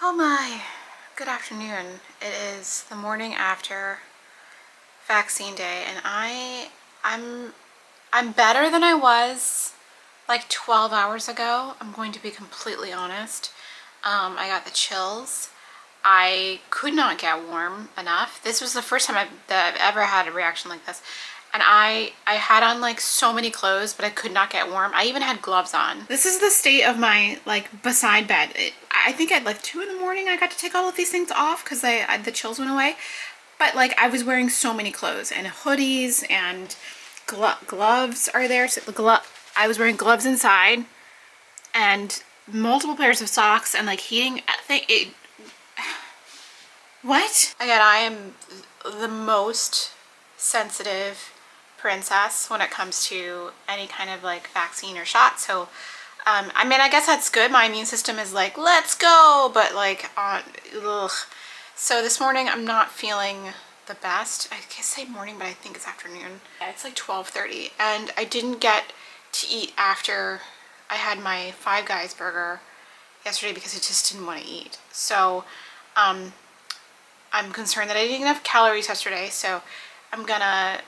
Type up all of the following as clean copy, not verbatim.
Oh my, good afternoon. It is the morning after vaccine day and I'm better than I was like 12 hours ago. I'm going to be completely honest. I got the chills. I could not get warm enough. This was the first time that I've ever had a reaction like this. And I had on like so many clothes, but I could not get warm. I even had gloves on. This is the state of my like beside bed. I think at like 2 in the morning I got to take all of these things off because the chills went away. But like I was wearing so many clothes and hoodies and gloves are there. So I was wearing gloves inside and multiple pairs of socks and like heating thing. What? Again, I am the most sensitive princess when it comes to any kind of like vaccine or shot. So I mean, I guess that's good. My immune system is like, let's go, but like ugh. So this morning I'm not feeling the best. I can't say morning, but I think it's afternoon. It's like 12:30 and I didn't get to eat after I had my Five Guys burger yesterday because I just didn't want to eat. So I'm concerned that I didn't get enough calories yesterday, so I'm gonna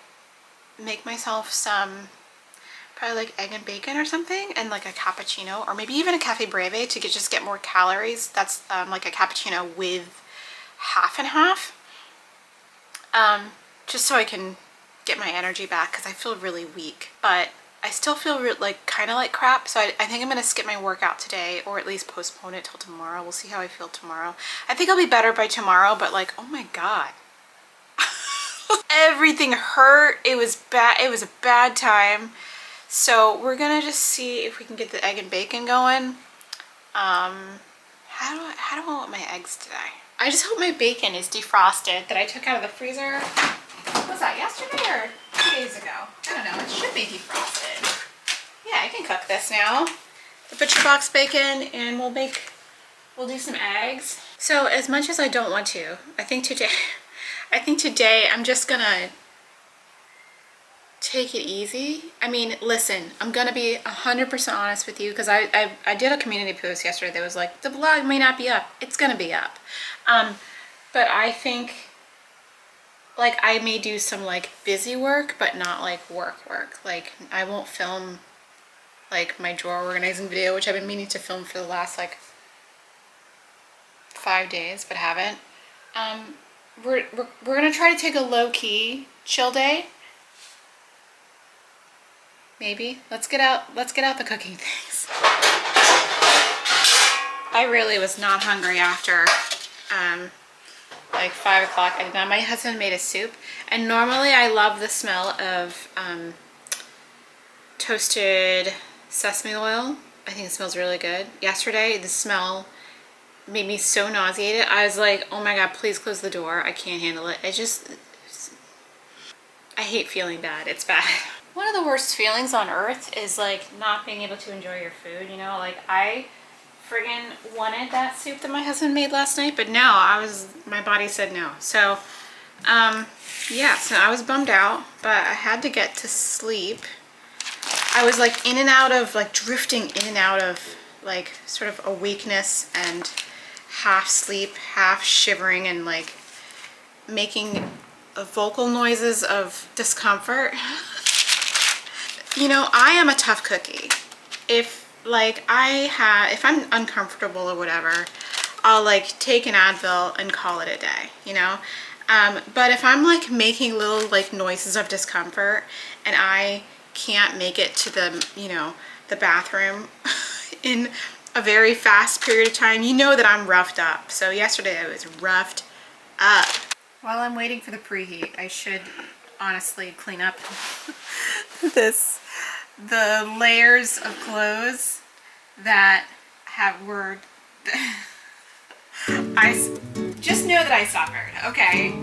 make myself some probably like egg and bacon or something and like a cappuccino or maybe even a cafe breve to just get more calories. That's like a cappuccino with half and half, just so I can get my energy back because I feel really weak, but I still feel like kind of like crap. So I think I'm gonna skip my workout today or at least postpone it till tomorrow. We'll see how I feel tomorrow. I think I'll be better by tomorrow, but like, oh my god. Everything hurt. It was bad. It was a bad time. So we're gonna just see if we can get the egg and bacon going. How do I want my eggs today? I just hope my bacon is defrosted that I took out of the freezer. Was that yesterday or 2 days ago? I don't know. It should be defrosted. Yeah, I can cook this now. The butcher box bacon, and we'll do some eggs. So as much as I don't want to, I think today I'm just gonna take it easy. I mean, listen, I'm gonna be 100% honest with you because I did a community post yesterday that was like, the vlog may not be up. It's gonna be up. But I think like I may do some like busy work, but not like work. Like I won't film like my drawer organizing video, which I've been meaning to film for the last like 5 days, but haven't. We're gonna try to take a low-key chill day. Maybe. Let's get out the cooking things. I really was not hungry after like 5 o'clock. My husband made a soup, and normally I love the smell of toasted sesame oil. I think it smells really good. Yesterday the smell made me so nauseated. I was like, oh my god, please close the door. I can't handle it. I hate feeling bad. It's bad. One of the worst feelings on earth is like not being able to enjoy your food, you know? Like I friggin' wanted that soup that my husband made last night, but no, my body said no. So yeah, so I was bummed out, but I had to get to sleep. I was like in and out of, like drifting in and out of like sort of a weakness and half sleep, half shivering, and like making vocal noises of discomfort. You know, I am a tough cookie. If I'm uncomfortable or whatever, I'll like take an Advil and call it a day, you know? But if I'm like making little like noises of discomfort and I can't make it to the, you know, the bathroom in a very fast period of time, you know that I'm roughed up. So yesterday I was roughed up. While I'm waiting for the preheat, I should honestly clean up the layers of clothes that were I just know that I suffered, okay?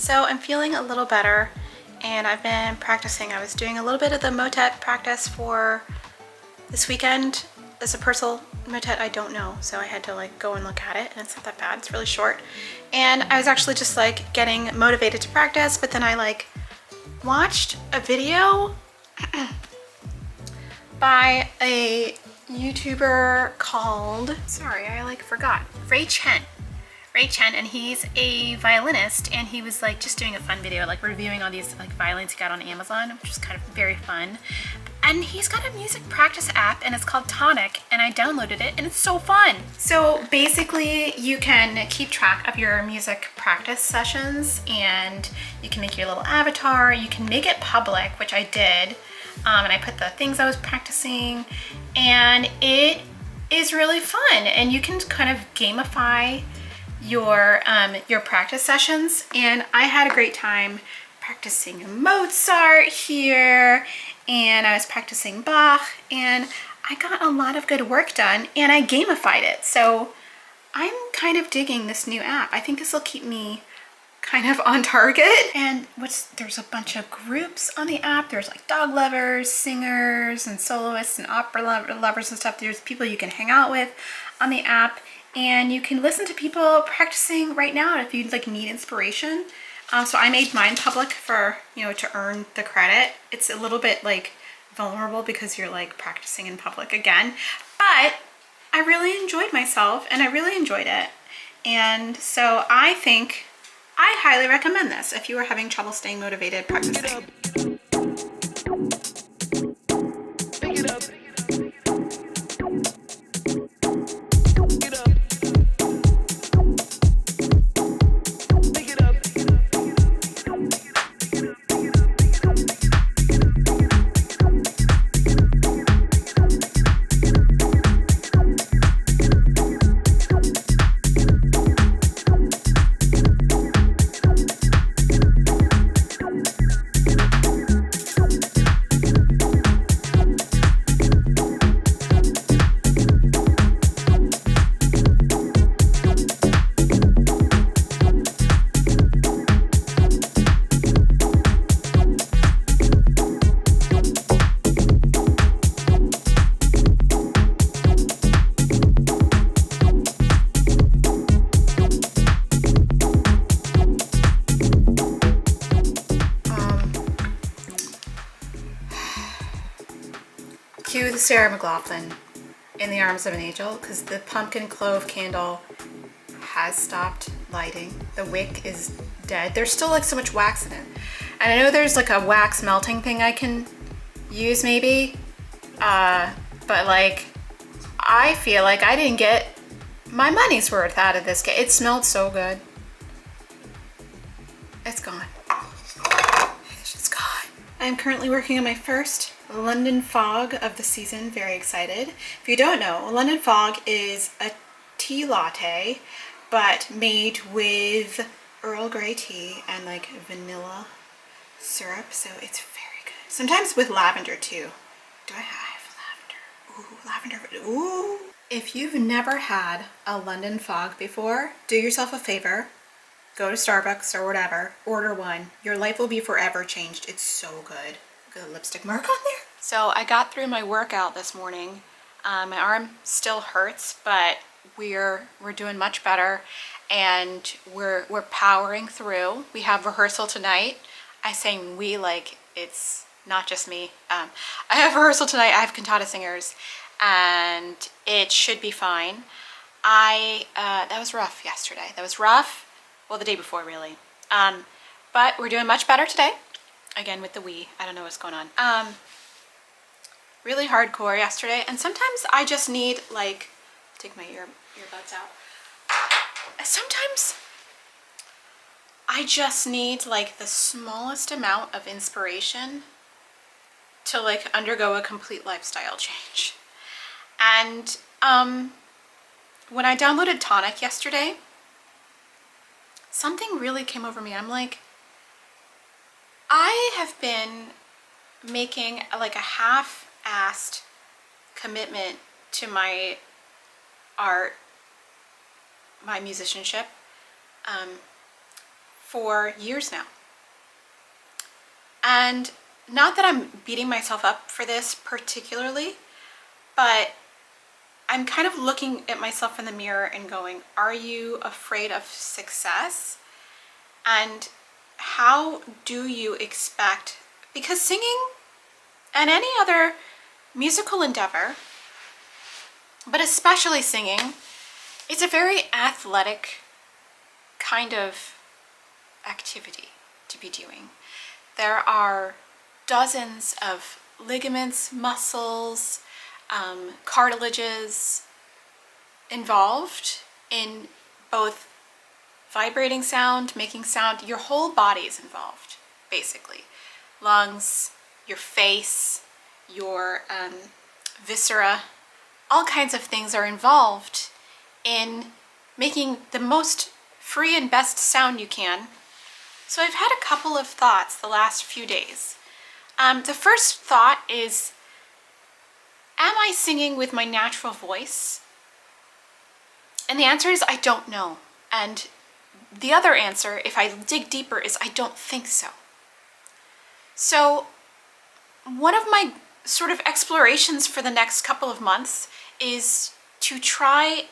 So I'm feeling a little better and I've been practicing. I was doing a little bit of the motet practice for this weekend. It's a personal motet I don't know, so I had to like go and look at it, and it's not that bad. It's really short. And I was actually just like getting motivated to practice, but then I like watched a video by a YouTuber called, sorry, I like forgot, Ray Chen, and he's a violinist, and he was like just doing a fun video, like reviewing all these like violins he got on Amazon, which is kind of very fun. And he's got a music practice app, and it's called Tonic, and I downloaded it, and it's so fun. So basically you can keep track of your music practice sessions, and you can make your little avatar, you can make it public, which I did, and I put the things I was practicing, and it is really fun, and you can kind of gamify your practice sessions. And I had a great time practicing Mozart here, and I was practicing Bach, and I got a lot of good work done, and I gamified it. So I'm kind of digging this new app. I think this will keep me kind of on target. And there's a bunch of groups on the app. There's like dog lovers, singers, and soloists, and opera lovers and stuff. There's people you can hang out with on the app, and you can listen to people practicing right now if you like need inspiration. So I made mine public for, you know, to earn the credit. It's a little bit like vulnerable because you're like practicing in public again, but I really enjoyed myself and I really enjoyed it. And so I think I highly recommend this if you are having trouble staying motivated practicing. Cue the Sarah McLachlan in the Arms of an Angel, because the pumpkin clove candle has stopped lighting. The wick is dead. There's still like so much wax in it. And I know there's like a wax melting thing I can use maybe, but like I feel like I didn't get my money's worth out of this. It smelled so good. It's gone. It's just gone. I'm currently working on my first London Fog of the season. Very excited. If you don't know, London Fog is a tea latte, but made with Earl Grey tea and like vanilla syrup, so it's very good. Sometimes with lavender too. Do I have lavender? Ooh, lavender. Ooh. If you've never had a London Fog before, do yourself a favor. Go to Starbucks or whatever, order one. Your life will be forever changed. It's so good. Look at the lipstick mark on there. So I got through my workout this morning. My arm still hurts, but we're doing much better, and we're powering through. We have rehearsal tonight. I say we like it's not just me. I have rehearsal tonight. I have cantata singers, and it should be fine. That was rough yesterday. That was rough. Well, the day before really. But we're doing much better today. Again with the we. I don't know what's going on. Really hardcore yesterday, and sometimes I just need like take my earbuds out. Sometimes I just need like the smallest amount of inspiration to like undergo a complete lifestyle change. And when I downloaded Tonic yesterday, something really came over me. I'm like, I have been making like a half-assed commitment to my art, my musicianship, for years now. And not that I'm beating myself up for this particularly, but I'm kind of looking at myself in the mirror and going, are you afraid of success? And how do you expect, because singing and any other musical endeavor, but especially singing, is a very athletic kind of activity to be doing. There are dozens of ligaments, muscles, cartilages involved in both vibrating sound, making sound. Your whole body is involved, basically. Lungs, your face, your viscera, all kinds of things are involved in making the most free and best sound you can. So I've had a couple of thoughts the last few days. The first thought is, am I singing with my natural voice? And the answer is I don't know. And the other answer, if I dig deeper, is I don't think so. So one of my sort of explorations for the next couple of months is to try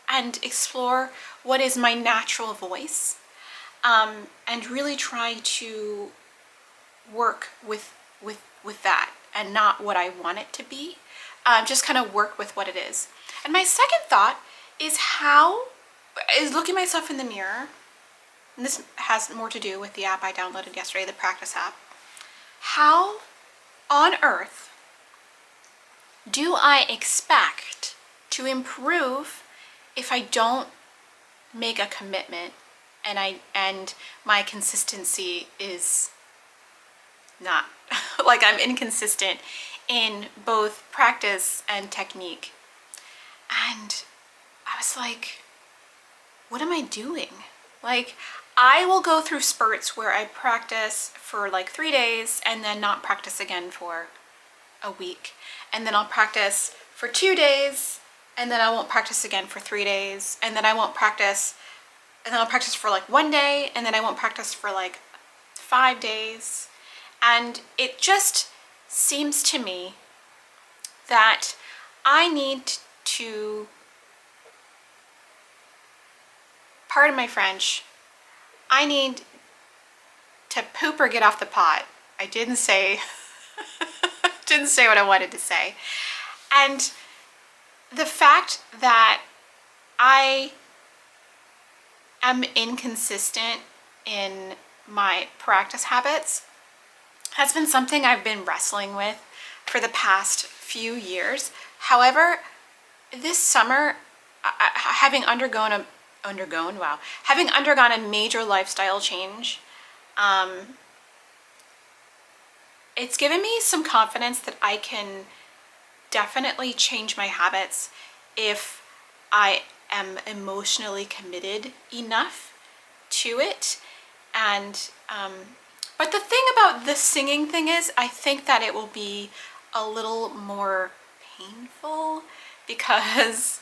and explore what is my natural voice, and really try to work with that and not what I want it to be. Just kind of work with what it is. And my second thought is looking myself in the mirror, and this has more to do with the app I downloaded yesterday, the Practice app. How on earth do I expect to improve if I don't make a commitment and my consistency is not, like I'm inconsistent in both practice and technique? And I was like, what am I doing? Like, I will go through spurts where I practice for like 3 days and then not practice again for a week. And then I'll practice for 2 days and then I won't practice again for 3 days. And then I won't practice, and then I'll practice for like 1 day and then I won't practice for like 5 days. And it just seems to me that I need to, pardon my French, I need to poop or get off the pot. I didn't say what I wanted to say. And the fact that I am inconsistent in my practice habits has been something I've been wrestling with for the past few years. However, this summer, having undergone a major lifestyle change, it's given me some confidence that I can definitely change my habits if I am emotionally committed enough to it. And but the thing about the singing thing is, I think that it will be a little more painful because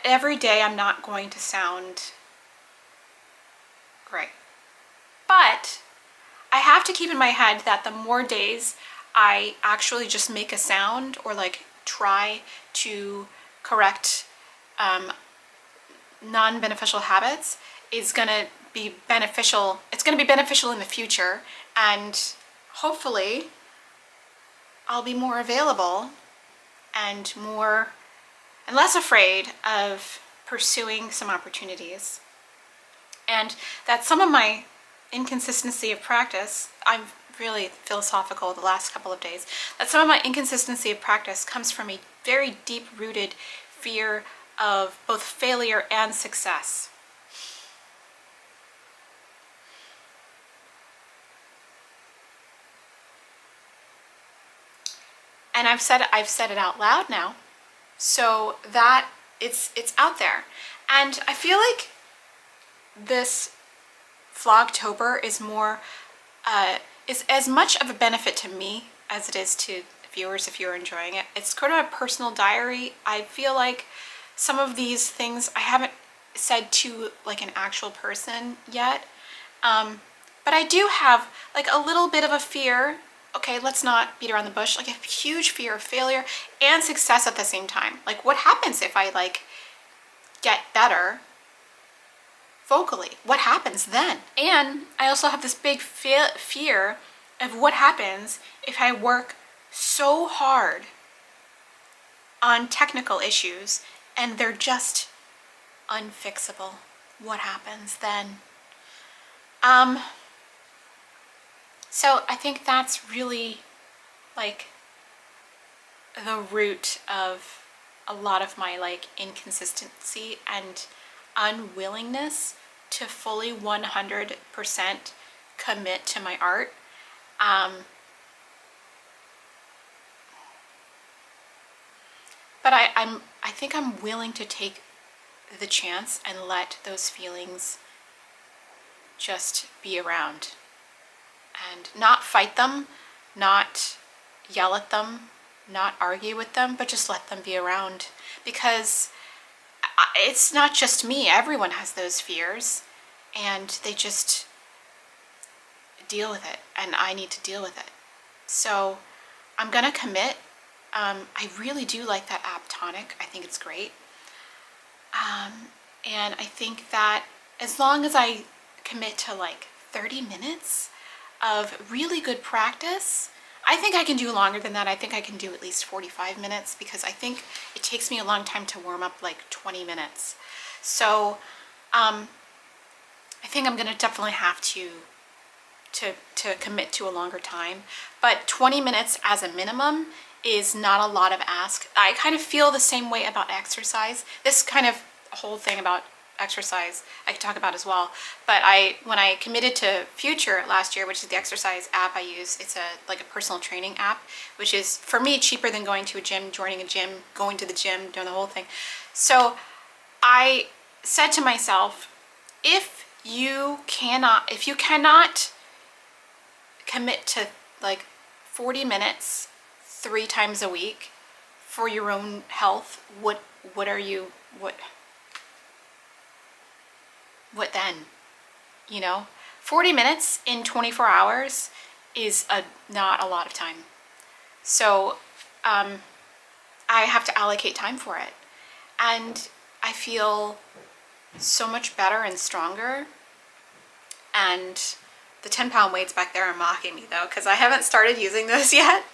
every day I'm not going to sound great. But I have to keep in my head that the more days I actually just make a sound or like try to correct non-beneficial habits is going to be beneficial. It's going to be beneficial in the future, and hopefully I'll be more available and less afraid of pursuing some opportunities. And that some of my inconsistency of practice, I'm really philosophical the last couple of days, that some of my inconsistency of practice comes from a very deep-rooted fear of both failure and success. And I've said it out loud now, so that it's out there. And I feel like this Vlogtober is more is as much of a benefit to me as it is to viewers if you're enjoying it. It's kind of a personal diary. I feel like some of these things I haven't said to like an actual person yet. But I do have like a little bit of a fear. Okay, let's not beat around the bush. Like a huge fear of failure and success at the same time. Like what happens if I like get better vocally? What happens then? And I also have this big fear of what happens if I work so hard on technical issues and they're just unfixable. What happens then? So I think that's really like the root of a lot of my like inconsistency and unwillingness to fully 100% commit to my art. But I think I'm willing to take the chance and let those feelings just be around and not fight them, not yell at them, not argue with them, but just let them be around, because it's not just me. Everyone has those fears and they just deal with it, and I need to deal with it. So I'm gonna commit. I really do like that app Tonic. I think it's great. And I think that as long as I commit to like 30 minutes of really good practice, I think I can do longer than that. I think I can do at least 45 minutes because I think it takes me a long time to warm up, like 20 minutes. So I think I'm gonna definitely have to commit to a longer time, but 20 minutes as a minimum is not a lot of ask. I kind of feel the same way about exercise. This kind of whole thing about exercise I could talk about as well, but when I committed to Future last year, which is the exercise app I use, it's like a personal training app, which is for me cheaper than going to a gym, joining a gym, going to the gym, doing the whole thing. So I said to myself, if you cannot commit to like 40 minutes 3 times a week for your own health, what then? You know, 40 minutes in 24 hours is not a lot of time. So I have to allocate time for it. And I feel so much better and stronger. And the 10-pound weights back there are mocking me though, because I haven't started using those yet,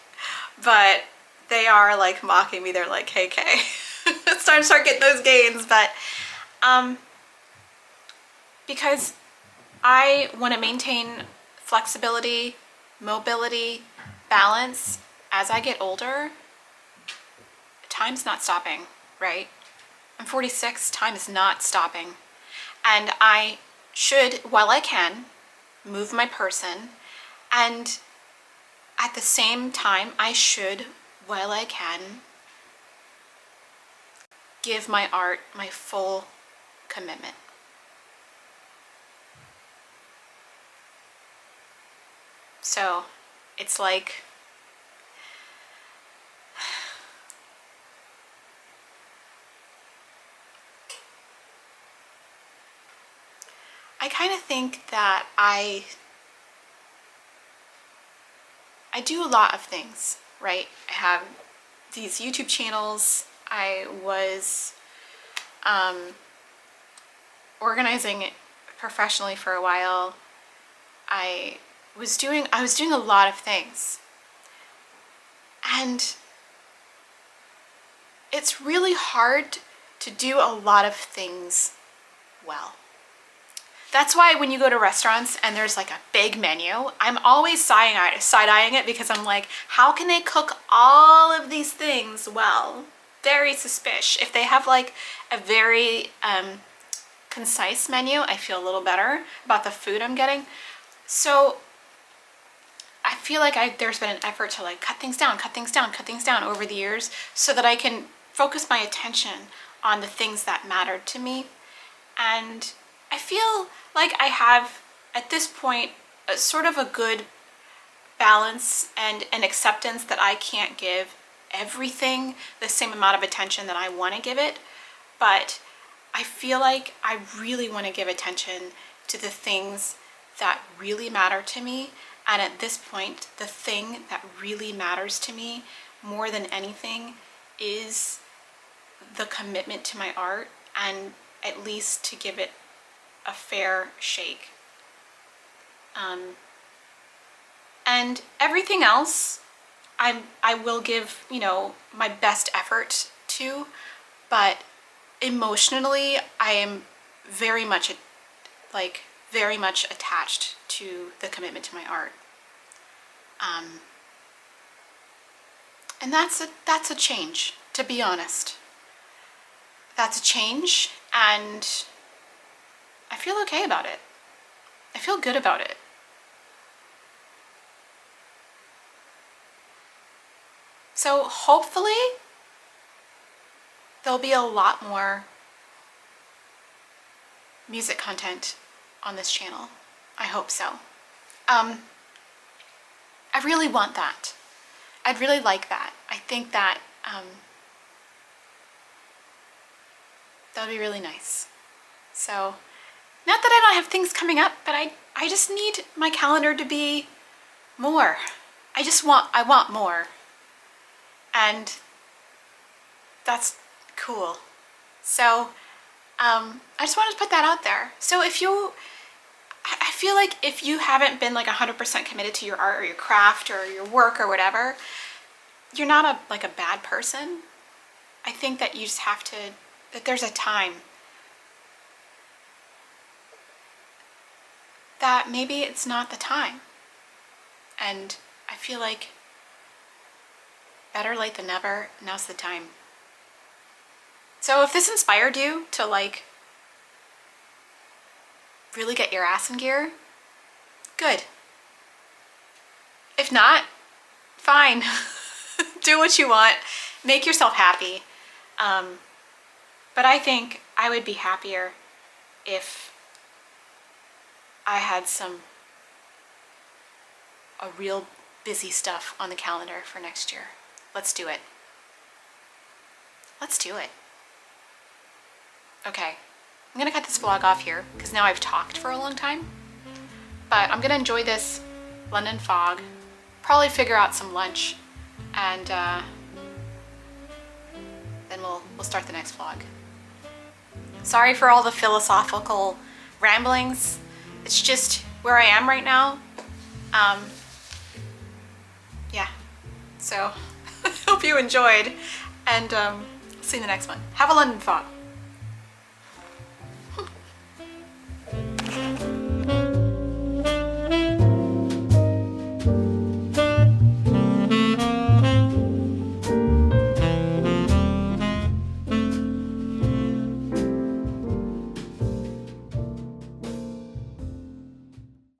but they are like mocking me. They're like, hey Kay, it's time to start getting those gains. But because I want to maintain flexibility, mobility, balance as I get older. Time's not stopping, right? I'm 46, time is not stopping. And I should, while I can, move my person, and at the same time, I should, while I can, give my art my full commitment. So it's like, I kind of think that I do a lot of things, right? I have these YouTube channels. I was organizing it professionally for a while. I was doing a lot of things. And it's really hard to do a lot of things well. That's why when you go to restaurants and there's like a big menu, I'm always side-eyeing it, because I'm like, how can they cook all of these things well? Very suspicious. If they have like a very concise menu, I feel a little better about the food I'm getting. So I feel like there's been an effort to like cut things down over the years, so that I can focus my attention on the things that matter to me. And I feel like I have, at this point, a sort of a good balance and an acceptance that I can't give everything the same amount of attention that I want to give it. But I feel like I really want to give attention to the things that really matter to me. And at this point, the thing that really matters to me more than anything is the commitment to my art, and at least to give it a fair shake. And everything else, I will give, you know, my best effort to, but emotionally, I am very much attached to the commitment to my art. And that's a change, to be honest. That's a change, and I feel okay about it. I feel good about it. So hopefully there'll be a lot more music content on this channel. I hope so. I really want that. I'd really like that. I think that that would be really nice. So, not that I don't have things coming up, but I just need my calendar to be more. I want more. And that's cool. So, I just wanted to put that out there. So I feel like if you haven't been like 100% committed to your art or your craft or your work or whatever, you're not a bad person. I think that you just have to, that there's a time that maybe it's not the time. And I feel like better late than never, now's the time. So if this inspired you to like really get your ass in gear, good. If not, fine. Do what you want. Make yourself happy. But I think I would be happier if I had a real busy stuff on the calendar for next year. Let's do it. Let's do it. Okay, I'm gonna cut this vlog off here because now I've talked for a long time. But I'm gonna enjoy this London fog, probably figure out some lunch, and then we'll start the next vlog. Sorry for all the philosophical ramblings. It's just where I am right now. Yeah, so I hope you enjoyed, and see you in the next one. Have a London fog.